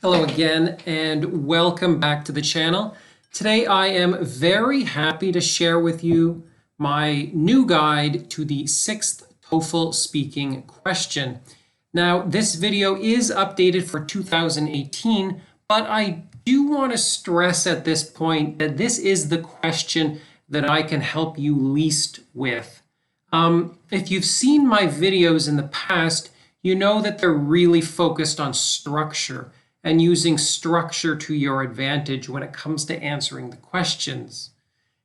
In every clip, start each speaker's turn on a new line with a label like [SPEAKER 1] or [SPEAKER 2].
[SPEAKER 1] Hello again and welcome back to the channel. Today I am very happy to share with you my new guide to the 6th TOEFL speaking question. Now this video is updated for 2018, but I do want to stress at this point that this is the question that I can help you least with. If you've seen my videos in the past, you know that they're really focused on structure and using structure to your advantage when it comes to answering the questions.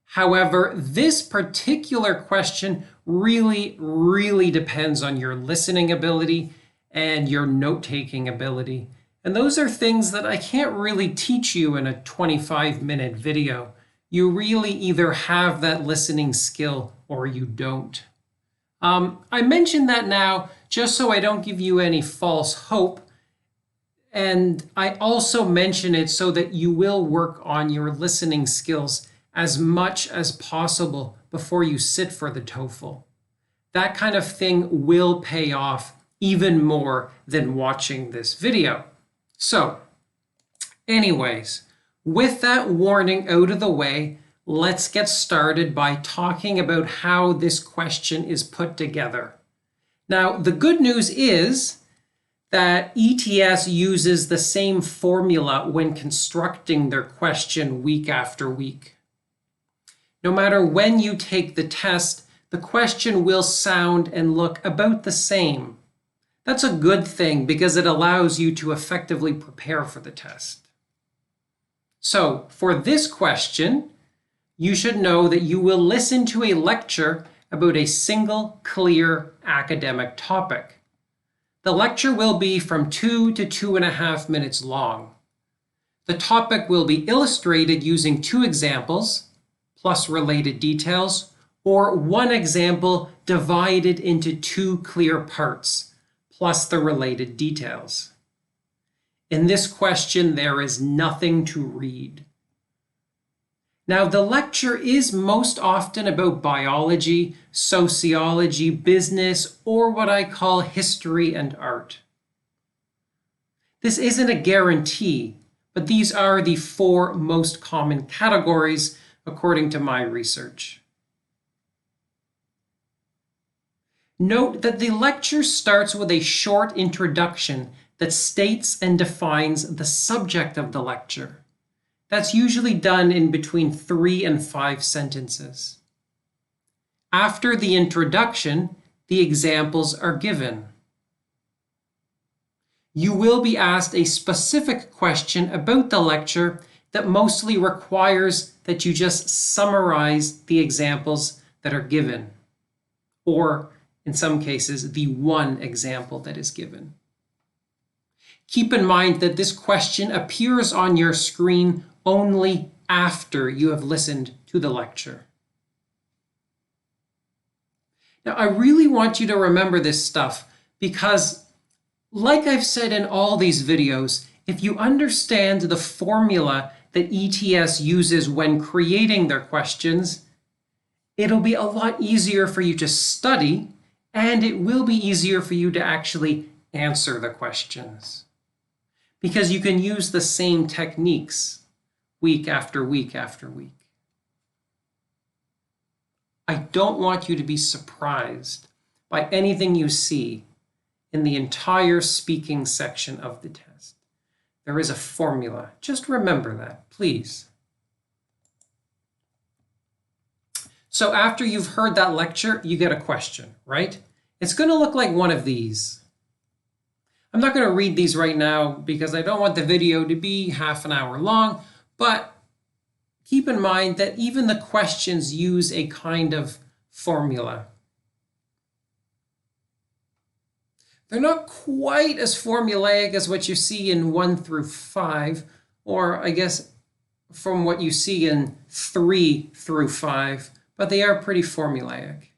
[SPEAKER 1] However, this particular question really depends on your listening ability and your note-taking ability. And those are things that I can't really teach you in a 25-minute video. You really either have that listening skill or you don't. I mention that now just so I don't give you any false hope. And I also mention it so that you will work on your listening skills as much as possible before you sit for the TOEFL. That kind of thing will pay off even more than watching this video. So, anyways, with that warning out of the way, let's get started by talking about how this question is put together. Now, the good news is that ETS uses the same formula when constructing their question week after week. No matter when you take the test, the question will sound and look about the same. That's a good thing because it allows you to effectively prepare for the test. So for this question, you should know that you will listen to a lecture about a single clear academic topic. The lecture will be from 2 to 2.5 minutes long. The topic will be illustrated using 2 examples, plus related details, or 1 example divided into 2 clear parts, plus the related details. In this question, there is nothing to read. Now, the lecture is most often about biology, sociology, business, or what I call history and art. This isn't a guarantee, but these are the 4 most common categories according to my research. Note that the lecture starts with a short introduction that states and defines the subject of the lecture. That's usually done in between 3 and 5 sentences. After the introduction, the examples are given. You will be asked a specific question about the lecture that mostly requires that you just summarize the examples that are given, or in some cases, the 1 example that is given. Keep in mind that this question appears on your screen only after you have listened to the lecture. Now, I really want you to remember this stuff because, like I've said in all these videos, if you understand the formula that ETS uses when creating their questions, it'll be a lot easier for you to study, and it will be easier for you to actually answer the questions. Because you can use the same techniques week after week after week. I don't want you to be surprised by anything you see in the entire speaking section of the test. There is a formula. Just remember that, please. So after you've heard that lecture, you get a question, right? It's going to look like one of these. I'm not going to read these right now because I don't want the video to be half an hour long, but keep in mind that even the questions use a kind of formula. They're not quite as formulaic as what you see in 1 through 5, or I guess from what you see in 3 through 5, but they are pretty formulaic.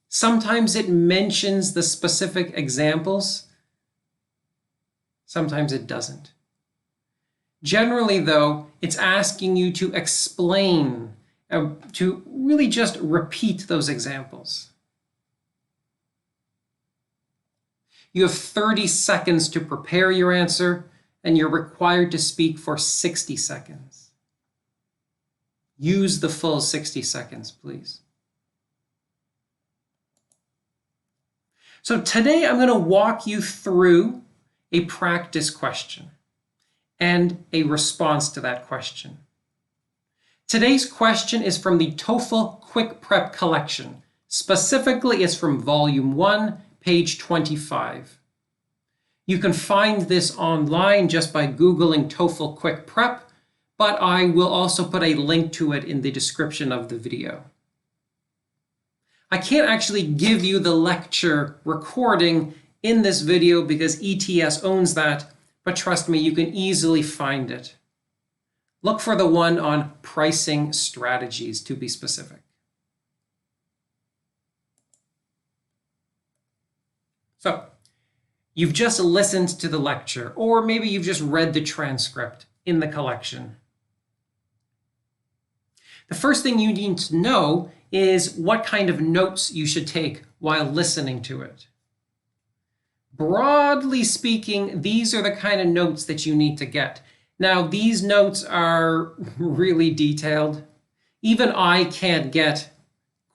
[SPEAKER 1] Sometimes it mentions the specific examples, sometimes it doesn't. Generally, though, it's asking you to explain, to really just repeat those examples. You have 30 seconds to prepare your answer, and you're required to speak for 60 seconds. Use the full 60 seconds, please. So today I'm going to walk you through a practice question and a response to that question. Today's question is from the TOEFL Quick Prep collection. Specifically, it's from Volume 1, page 25. You can find this online just by Googling TOEFL Quick Prep, but I will also put a link to it in the description of the video. I can't actually give you the lecture recording in this video because ETS owns that, but trust me, you can easily find it. Look for the one on pricing strategies, to be specific. So, you've just listened to the lecture, or maybe you've just read the transcript in the collection. The first thing you need to know is what kind of notes you should take while listening to it. Broadly speaking, these are the kind of notes that you need to get. Now, these notes are really detailed. Even I can't get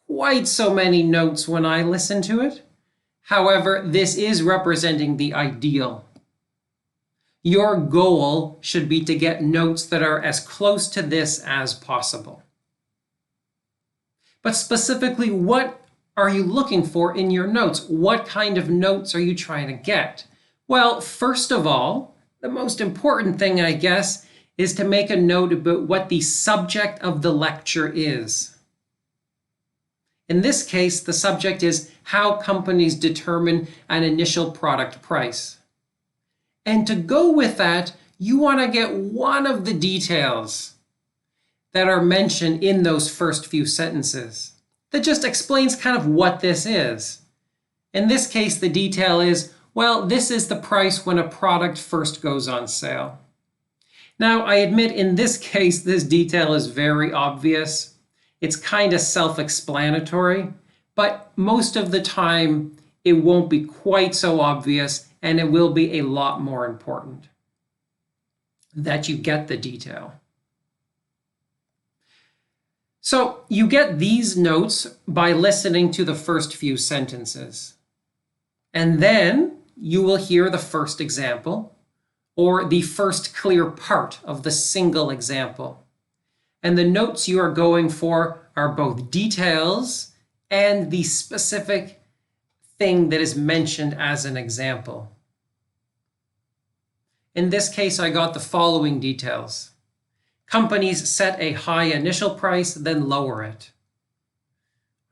[SPEAKER 1] quite so many notes when I listen to it. However, this is representing the ideal. Your goal should be to get notes that are as close to this as possible. But specifically, what are you looking for in your notes? What kind of notes are you trying to get? Well, first of all, the most important thing, I guess, is to make a note about what the subject of the lecture is. In this case, the subject is how companies determine an initial product price. And to go with that, you want to get one of the details that are mentioned in those first few sentences that just explains kind of what this is. In this case, the detail is, well, this is the price when a product first goes on sale. Now, I admit in this case, this detail is very obvious. It's kind of self-explanatory, but most of the time it won't be quite so obvious, and it will be a lot more important that you get the detail. So you get these notes by listening to the first few sentences. And then you will hear the first example or the first clear part of the single example. And the notes you are going for are both details and the specific thing that is mentioned as an example. In this case, I got the following details. Companies set a high initial price, then lower it.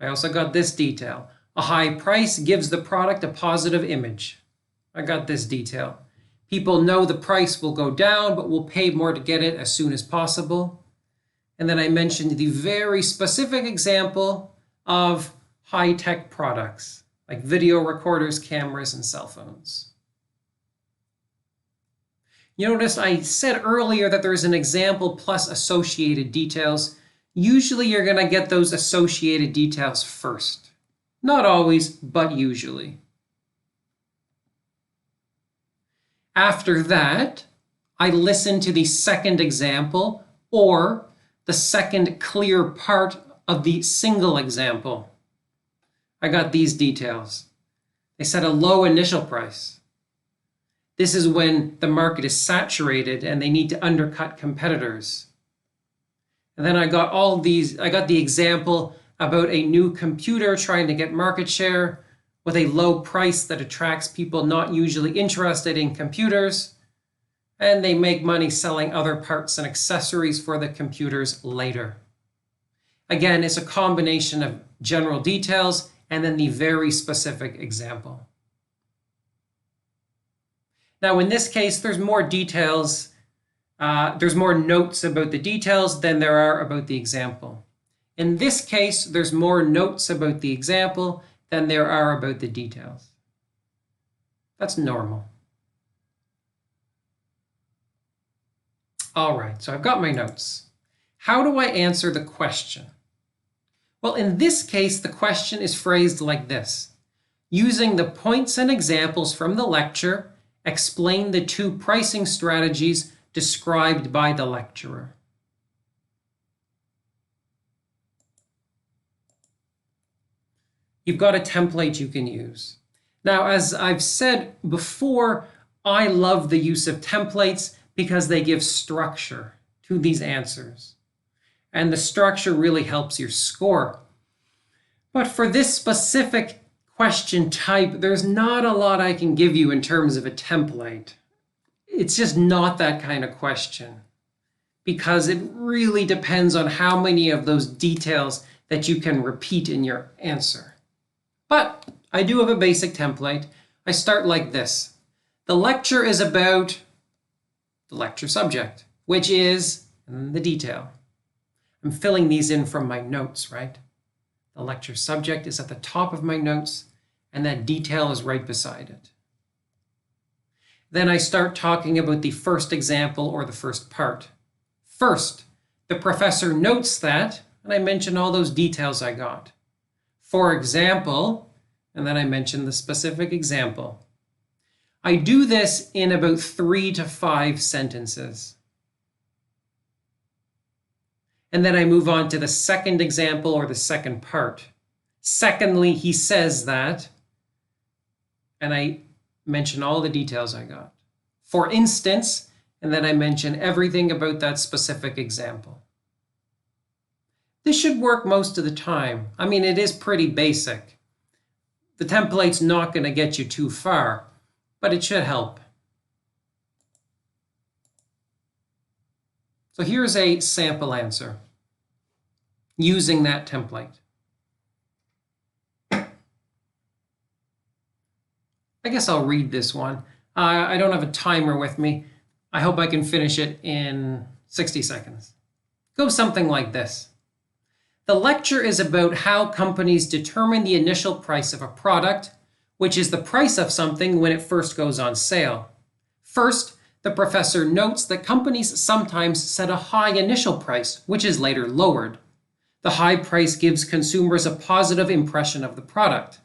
[SPEAKER 1] I also got this detail. A high price gives the product a positive image. I got this detail. People know the price will go down, but will pay more to get it as soon as possible. And then I mentioned the very specific example of high-tech products, like video recorders, cameras, and cell phones. You notice I said earlier that there's an example plus associated details. Usually you're going to get those associated details first. Not always, but usually. After that, I listen to the second example or the second clear part of the single example. I got these details. They set a low initial price. This is when the market is saturated and they need to undercut competitors. And then I got the example about a new computer trying to get market share with a low price that attracts people not usually interested in computers, and they make money selling other parts and accessories for the computers later. Again, it's a combination of general details and then the very specific example. Now, in this case, there's more details. There's more notes about the details than there are about the example. In this case, there's more notes about the example than there are about the details. That's normal. All right, so I've got my notes. How do I answer the question? Well, in this case, the question is phrased like this. Using the points and examples from the lecture, explain the two pricing strategies described by the lecturer. You've got a template you can use. Now, as I've said before, I love the use of templates because they give structure to these answers. And the structure really helps your score. But for this specific question type, there's not a lot I can give you in terms of a template. It's just not that kind of question because it really depends on how many of those details that you can repeat in your answer. But I do have a basic template. I start like this. The lecture is about the lecture subject, which is the detail. I'm filling these in from my notes, right? The lecture subject is at the top of my notes, and that detail is right beside it. Then I start talking about the first example or the first part. First, the professor notes that, and I mention all those details I got. For example, and then I mention the specific example. I do this in about 3 to 5 sentences. And then I move on to the second example or the second part. Secondly, he says that, and I mention all the details I got. For instance, and then I mention everything about that specific example. This should work most of the time. I mean, it is pretty basic. The template's not going to get you too far, but it should help. So here's a sample answer using that template. I guess I'll read this one. I don't have a timer with me. I hope I can finish it in 60 seconds. Goes something like this. The lecture is about how companies determine the initial price of a product, which is the price of something when it first goes on sale. First, the professor notes that companies sometimes set a high initial price, which is later lowered. The high price gives consumers a positive impression of the product.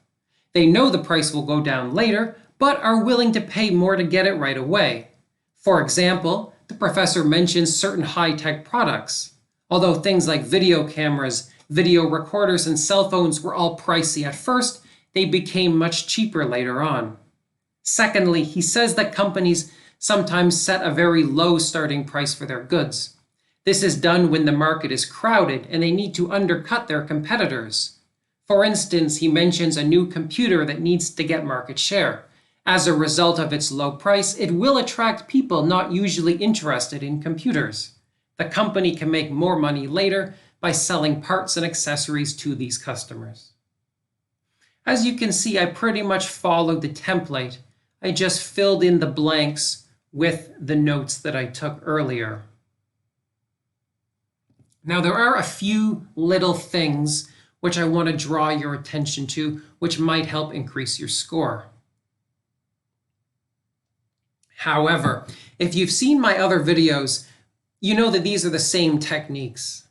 [SPEAKER 1] They know the price will go down later, but are willing to pay more to get it right away. For example, the professor mentions certain high-tech products. Although things like video cameras, video recorders, and cell phones were all pricey at first, they became much cheaper later on. Secondly, he says that companies sometimes set a very low starting price for their goods. This is done when the market is crowded and they need to undercut their competitors. For instance, he mentions a new computer that needs to get market share. As a result of its low price, it will attract people not usually interested in computers. The company can make more money later by selling parts and accessories to these customers. As you can see, I pretty much followed the template. I just filled in the blanks with the notes that I took earlier. Now, there are a few little things which I want to draw your attention to, which might help increase your score. However, if you've seen my other videos, you know that these are the same techniques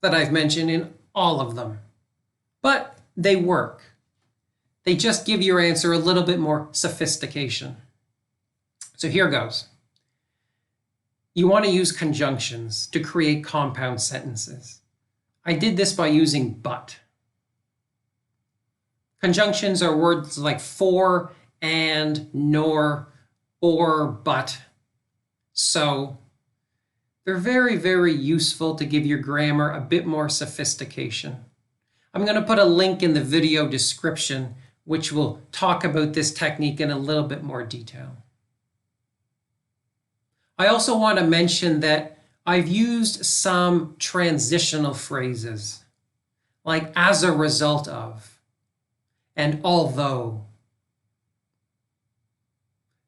[SPEAKER 1] that I've mentioned in all of them. But they work. They just give your answer a little bit more sophistication. So here goes. You want to use conjunctions to create compound sentences. I did this by using but. Conjunctions are words like for, and, nor, or, but. So they're very, very useful to give your grammar a bit more sophistication. I'm going to put a link in the video description which will talk about this technique in a little bit more detail. I also want to mention that I've used some transitional phrases, like as a result of, and although.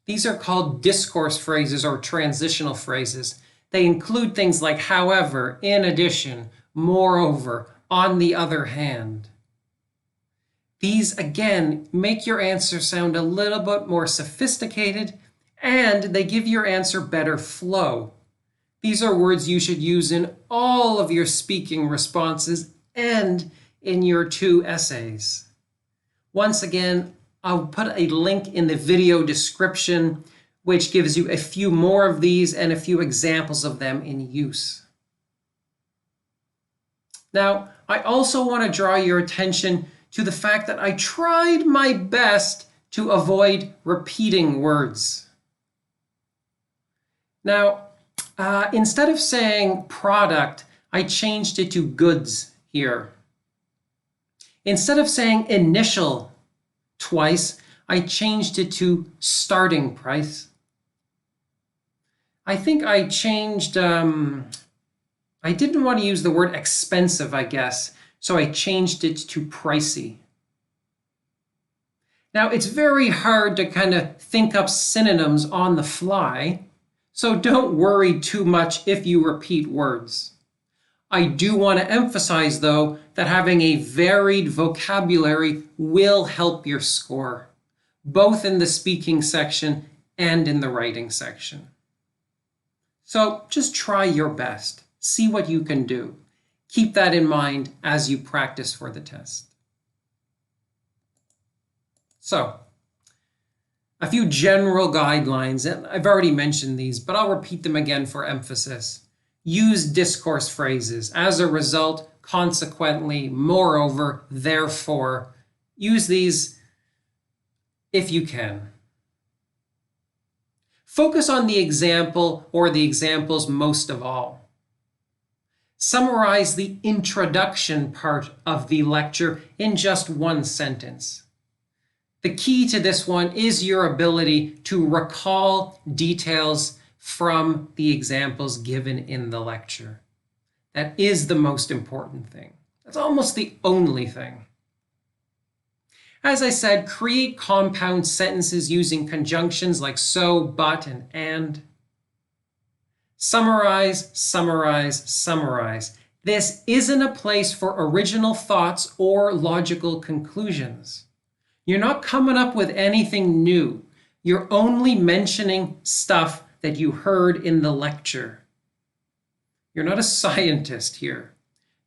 [SPEAKER 1] These are called discourse phrases or transitional phrases. They include things like however, in addition, moreover, on the other hand. These, again, make your answer sound a little bit more sophisticated, and they give your answer better flow. These are words you should use in all of your speaking responses and in your 2 essays. Once again, I'll put a link in the video description, which gives you a few more of these and a few examples of them in use. Now, I also want to draw your attention to the fact that I tried my best to avoid repeating words. Now, instead of saying product, I changed it to goods here. Instead of saying initial twice, I changed it to starting price. I think I changed, I didn't want to use the word expensive, I guess, so I changed it to pricey. Now, it's very hard to kind of think up synonyms on the fly, so don't worry too much if you repeat words. I do want to emphasize, though, that having a varied vocabulary will help your score, both in the speaking section and in the writing section. So just try your best. See what you can do. Keep that in mind as you practice for the test. So, a few general guidelines, and I've already mentioned these, but I'll repeat them again for emphasis. Use discourse phrases. As a result, consequently, moreover, therefore. Use these if you can. Focus on the example or the examples most of all. Summarize the introduction part of the lecture in just one sentence. The key to this one is your ability to recall details from the examples given in the lecture. That is the most important thing. That's almost the only thing. As I said, create compound sentences using conjunctions like so, but, and. Summarize, summarize, summarize. This isn't a place for original thoughts or logical conclusions. You're not coming up with anything new. You're only mentioning stuff that you heard in the lecture. You're not a scientist here.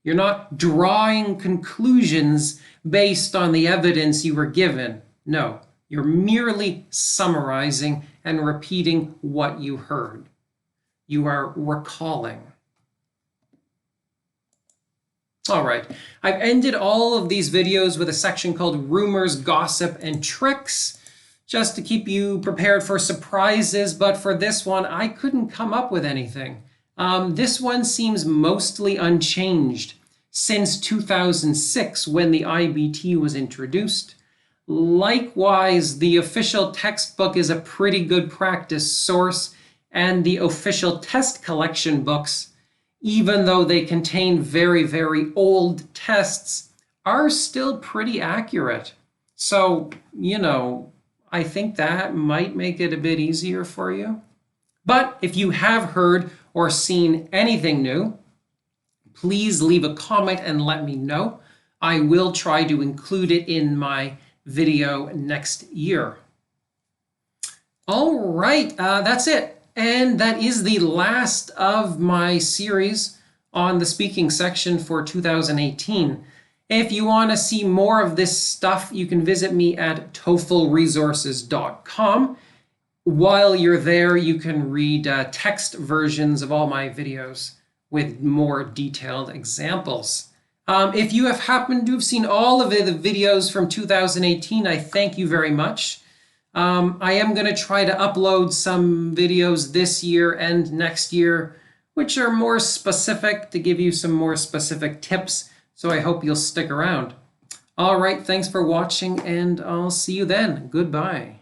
[SPEAKER 1] You're not drawing conclusions based on the evidence you were given. No, you're merely summarizing and repeating what you heard. You are recalling. All right, I've ended all of these videos with a section called Rumors, Gossip, and Tricks, just to keep you prepared for surprises, but for this one, I couldn't come up with anything. This one seems mostly unchanged since 2006 when the IBT was introduced. Likewise, the official textbook is a pretty good practice source, and the official test collection books, even though they contain very, very old tests, are still pretty accurate. So, I think that might make it a bit easier for you. But if you have heard or seen anything new, please leave a comment and let me know. I will try to include it in my video next year. All right, that's it. And that is the last of my series on the speaking section for 2018. If you want to see more of this stuff, you can visit me at TOEFLresources.com. While you're there, you can read text versions of all my videos with more detailed examples. If you have happened to have seen all of the videos from 2018, I thank you very much. I am going to try to upload some videos this year and next year, which are more specific to give you some more specific tips. So I hope you'll stick around. All right, thanks for watching, and I'll see you then. Goodbye.